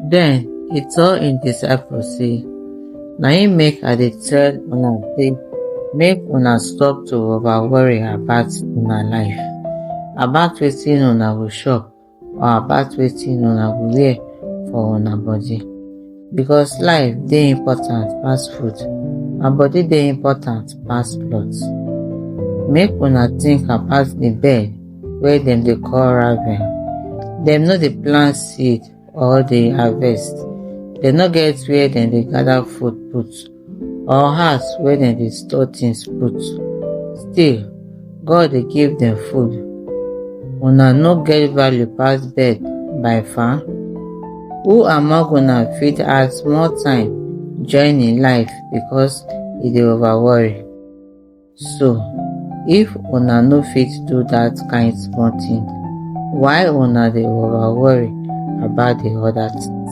Den e tell im disciples say, na im make I dey tell una say make una stop to over worry about una life, about wetin una go chop or about wetin una go wear for una body, because life dey important pass food and body dey important pass cloth. Make una think about the bird wey dem dey call raven. Dem no dey plant seed or dey harvest. Dem no get where dem dey gather food put or house where dem dey store things put. Still, God dey give dem food. Una no get value pass bird by far? Who among una fit add small time join in life because e dey over worry? So, if una no fit do that kind small thing, why una dey over worry about the other things?